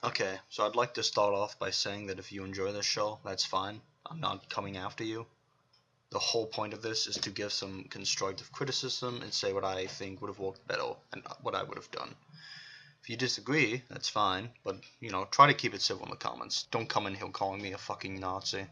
Okay, so I'd like to start off by saying that if you enjoy this show, that's fine. I'm not coming after you. The whole point of this is to give some constructive criticism and say what I think would have worked better and what I would have done. If you disagree, that's fine, but, try to keep it civil in the comments. Don't come in here calling me a fucking Nazi.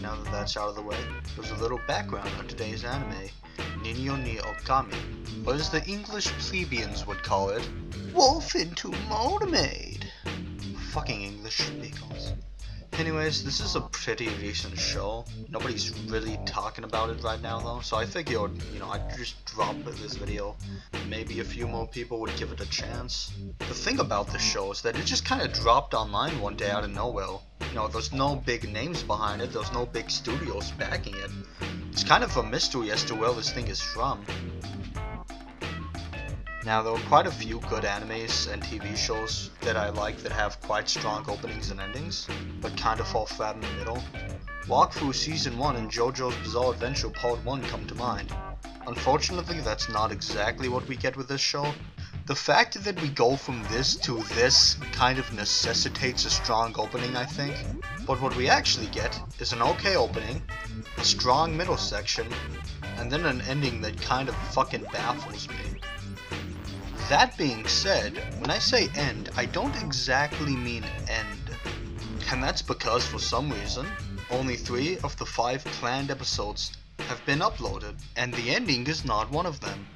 Now that that's out of the way, there's a little background on today's anime, Ninyo ni Okami, or as the English plebeians would call it, Wolf into Mermaid. Fucking English speakers. Anyways, this is a pretty recent show. Nobody's really talking about it right now though, so I figured, I'd just drop this video. Maybe a few more people would give it a chance. The thing about this show is that it just kind of dropped online one day out of nowhere. There's no big names behind it, there's no big studios backing it. It's kind of a mystery as to where this thing is from. Now, there are quite a few good animes and TV shows that I like that have quite strong openings and endings, but kind of fall flat in the middle. Walkthrough Season 1 and JoJo's Bizarre Adventure Part 1 come to mind. Unfortunately, that's not exactly what we get with this show. The fact that we go from this to this kind of necessitates a strong opening, I think. But what we actually get is an okay opening, a strong middle section, and then an ending that kind of fucking baffles me. That being said, when I say end, I don't exactly mean end. And that's because for some reason, only 3 of the 5 planned episodes have been uploaded, and the ending is not one of them.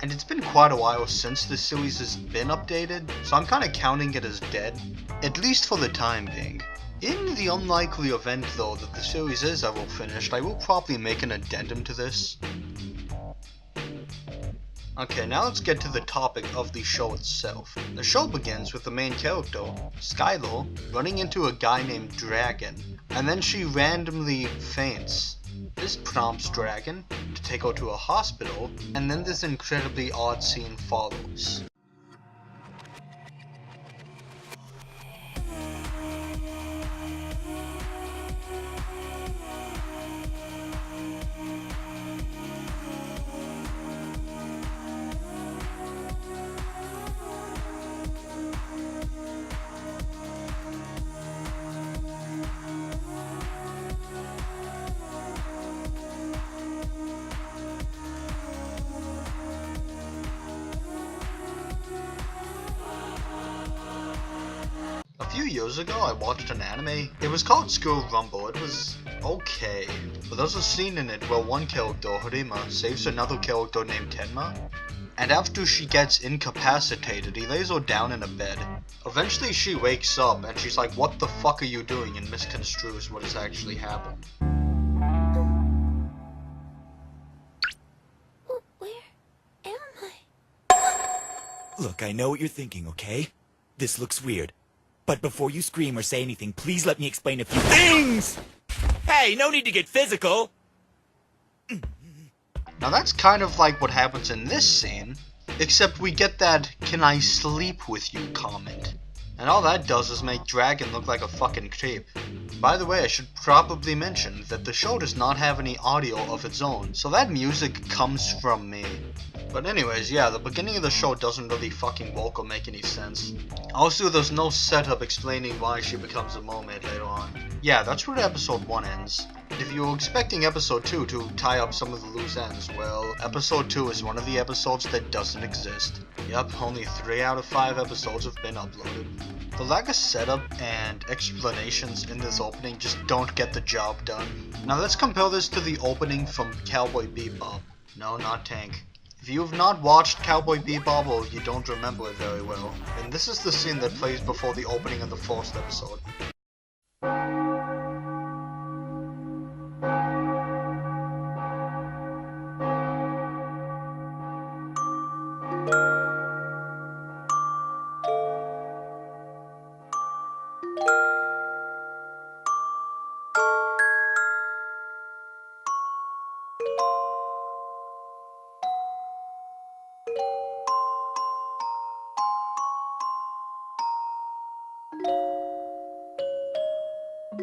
And it's been quite a while since this series has been updated, so I'm kinda counting it as dead, at least for the time being. In the unlikely event though that the series is ever finished, I will probably make an addendum to this. Okay, now let's get to the topic of the show itself. The show begins with the main character, Skylar, running into a guy named Dragon, and then she randomly faints. This prompts Dragon to take her to a hospital, and then this incredibly odd scene follows. A few years ago, I watched an anime. It was called School Rumble. It was okay, but there's a scene in it where one character, Harima, saves another character named Tenma, and after she gets incapacitated, he lays her down in a bed. Eventually she wakes up and she's like, "What the fuck are you doing?" and misconstrues what has actually happened. Where am I? Look, I know what you're thinking, okay? This looks weird. But before you scream or say anything, please let me explain a few things! Hey, no need to get physical! Now that's kind of like what happens in this scene, except we get that "can I sleep with you" comment. And all that does is make Dragon look like a fucking creep. By the way, I should probably mention that the show does not have any audio of its own, so that music comes from me. But anyways, yeah, the beginning of the show doesn't really fucking work or make any sense. Also, there's no setup explaining why she becomes a mermaid later on. Yeah, that's where episode 1 ends. If you were expecting episode 2 to tie up some of the loose ends, well, episode 2 is one of the episodes that doesn't exist. Yep, only 3 out of 5 episodes have been uploaded. The lack of setup and explanations in this opening just don't get the job done. Now let's compare this to the opening from Cowboy Bebop. No, not Tank. If you have not watched Cowboy Bebop or you don't remember it very well, then this is the scene that plays before the opening of the first episode. The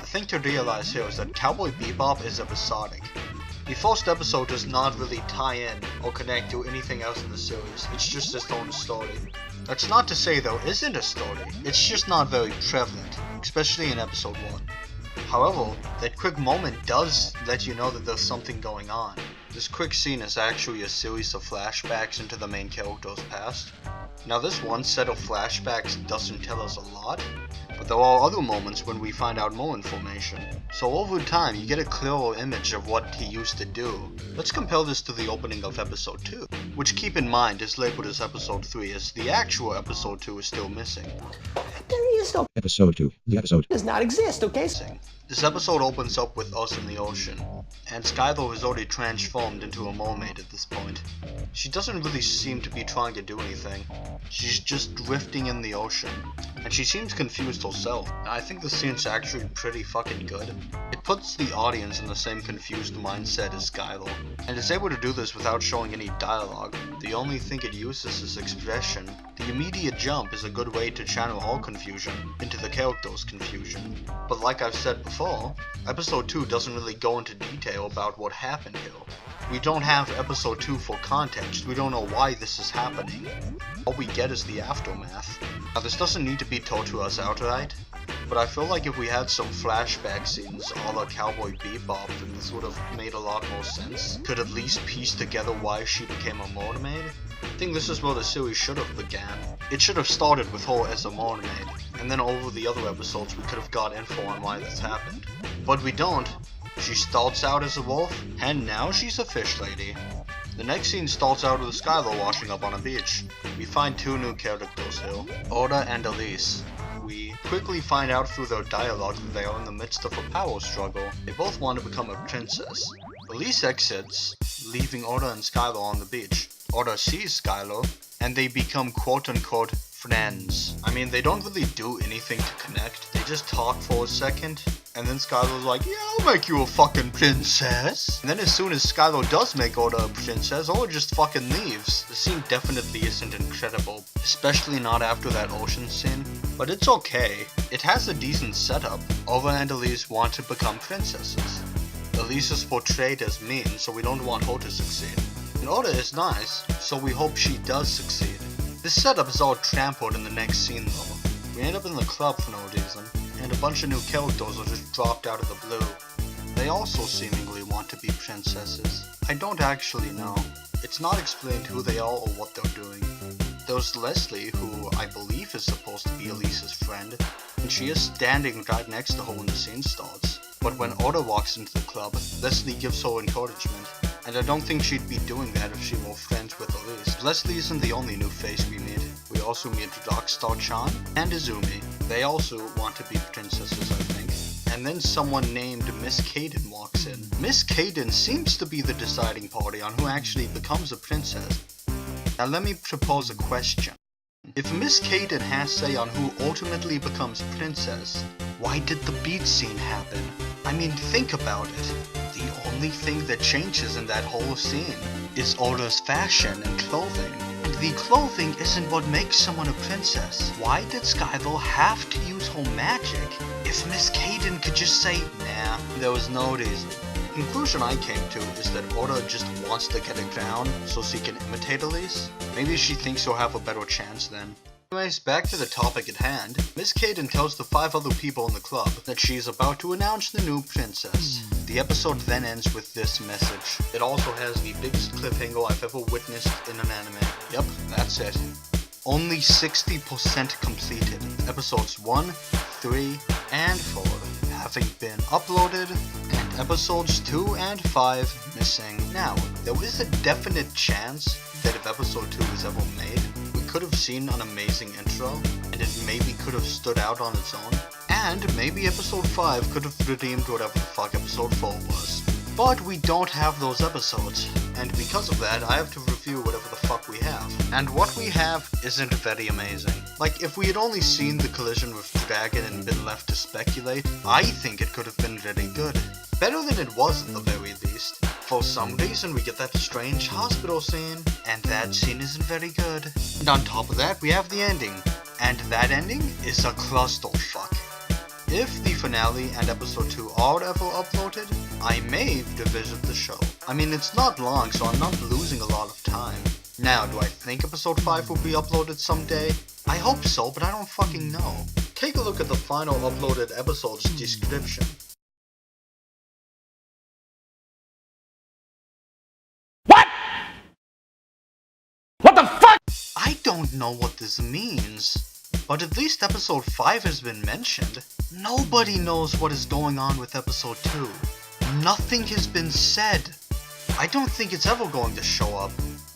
thing to realize here is that Cowboy Bebop is episodic. The first episode does not really tie in or connect to anything else in the series, it's just its own story. That's not to say there isn't a story, it's just not very prevalent, especially in episode 1. However, that quick moment does let you know that there's something going on. This quick scene is actually a series of flashbacks into the main character's past. Now this one set of flashbacks doesn't tell us a lot, but there are other moments when we find out more information. So over time, you get a clearer image of what he used to do. Let's compare this to the opening of episode 2, which keep in mind is labeled as episode 3 as the actual episode 2 is still missing. There is no Episode 2. The episode does not exist, okay? This episode opens up with us in the ocean, and Skylar has already transformed into a mermaid at this point. She doesn't really seem to be trying to do anything. She's just drifting in the ocean, and she seems confused herself. I think the scene's actually pretty fucking good. It puts the audience in the same confused mindset as Skylar, and is able to do this without showing any dialogue. The only thing it uses is expression. The immediate jump is a good way to channel all confusion into the character's confusion. But like I've said before, episode 2 doesn't really go into detail about what happened here. We don't have episode 2 for context, we don't know why this is happening. All we get is the aftermath. Now this doesn't need to be told to us outright, but I feel like if we had some flashback scenes a la Cowboy Bebop, then this would have made a lot more sense. Could at least piece together why she became a mermaid. I think this is where the series should have began. It should have started with her as a mermaid, and then over the other episodes we could have got info on why this happened. But we don't. She starts out as a wolf, and now she's a fish lady. The next scene starts out with Skylar washing up on a beach. We find two new characters here, Oda and Elise. We quickly find out through their dialogue that they are in the midst of a power struggle. They both want to become a princess. Elise exits, leaving Oda and Skylar on the beach. Oda sees Skylar, and they become quote-unquote friends. I mean, they don't really do anything to connect. They just talk for a second, and then Skylar's like, yeah, I'll make you a fucking princess. And then as soon as Skylar does make Oda a princess, Oda just fucking leaves. The scene definitely isn't incredible, especially not after that ocean scene. But it's okay. It has a decent setup. Oda and Elise want to become princesses. Elise is portrayed as mean, so we don't want her to succeed. And Oda is nice, so we hope she does succeed. This setup is all trampled in the next scene though. We end up in the club for no reason, and a bunch of new characters are just dropped out of the blue. They also seemingly want to be princesses. I don't actually know. It's not explained who they are or what they're doing. There's Leslie, who I believe is supposed to be Elise's friend, and she is standing right next to her when the scene starts. But when Oda walks into the club, Leslie gives her encouragement, and I don't think she'd be doing that if she were friends with Elise. Leslie isn't the only new face we meet. We also meet Rockstar-chan and Izumi. They also want to be princesses, I think. And then someone named Miss Kaden walks in. Miss Kaden seems to be the deciding party on who actually becomes a princess. Now let me propose a question. If Miss Kaden has say on who ultimately becomes princess, why did the beach scene happen? I mean, think about it. The only thing that changes in that whole scene is Oda's fashion and clothing. And the clothing isn't what makes someone a princess. Why did Skylar have to use her magic if Miss Kaden could just say, nah, there was no reason? The conclusion I came to is that Oda just wants to get a crown so she can imitate Elise. Maybe she thinks she'll have a better chance then. Anyways, back to the topic at hand. Miss Kaden tells the 5 other people in the club that she is about to announce the new princess. The episode then ends with this message. It also has the biggest cliffhanger I've ever witnessed in an anime. Yep, that's it. Only 60% completed. Episodes 1, 3, and 4 having been uploaded, and episodes 2 and 5 missing. Now, there is a definite chance that if episode 2 is ever made, we could have seen an amazing intro, and it maybe could have stood out on its own, and maybe episode 5 could have redeemed whatever the fuck episode 4 was. But we don't have those episodes, and because of that, I have to review whatever the fuck we have. And what we have isn't very amazing. Like, if we had only seen the collision with Dragon and been left to speculate, I think it could have been really good. Better than it was at the very least. For some reason, we get that strange hospital scene, and that scene isn't very good. And on top of that, we have the ending. And that ending is a clusterfuck. If the finale and episode 2 are ever uploaded, I may revisit the show. I mean, it's not long, so I'm not losing a lot of time. Now, do I think episode 5 will be uploaded someday? I hope so, but I don't fucking know. Take a look at the final uploaded episode's description. What the fuck? I don't know what this means, but at least episode 5 has been mentioned. Nobody knows what is going on with episode 2. Nothing has been said. I don't think it's ever going to show up.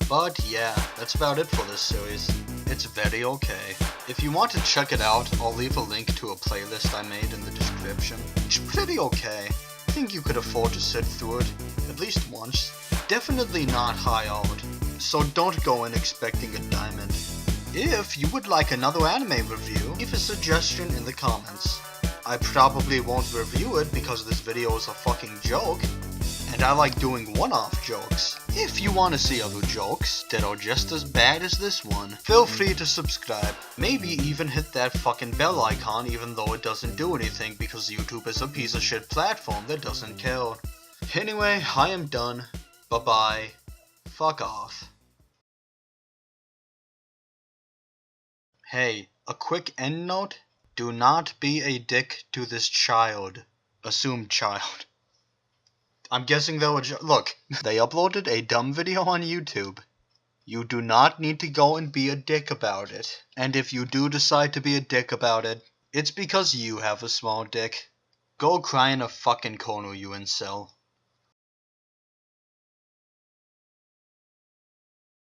But yeah, that's about it for this series. It's very okay. If you want to check it out, I'll leave a link to a playlist I made in the description. It's pretty okay. I think you could afford to sit through it, at least once. Definitely not high art, so don't go in expecting a diamond. If you would like another anime review, leave a suggestion in the comments. I probably won't review it because this video is a fucking joke, and I like doing one-off jokes. If you want to see other jokes that are just as bad as this one, feel free to subscribe. Maybe even hit that fucking bell icon even though it doesn't do anything because YouTube is a piece of shit platform that doesn't care. Anyway, I am done. Bye-bye. Fuck off. Hey, a quick end note. Do not be a dick to this child. Assumed child. I'm guessing they'll look, they uploaded a dumb video on YouTube. You do not need to go and be a dick about it. And if you do decide to be a dick about it, it's because you have a small dick. Go cry in a fucking corner, you incel.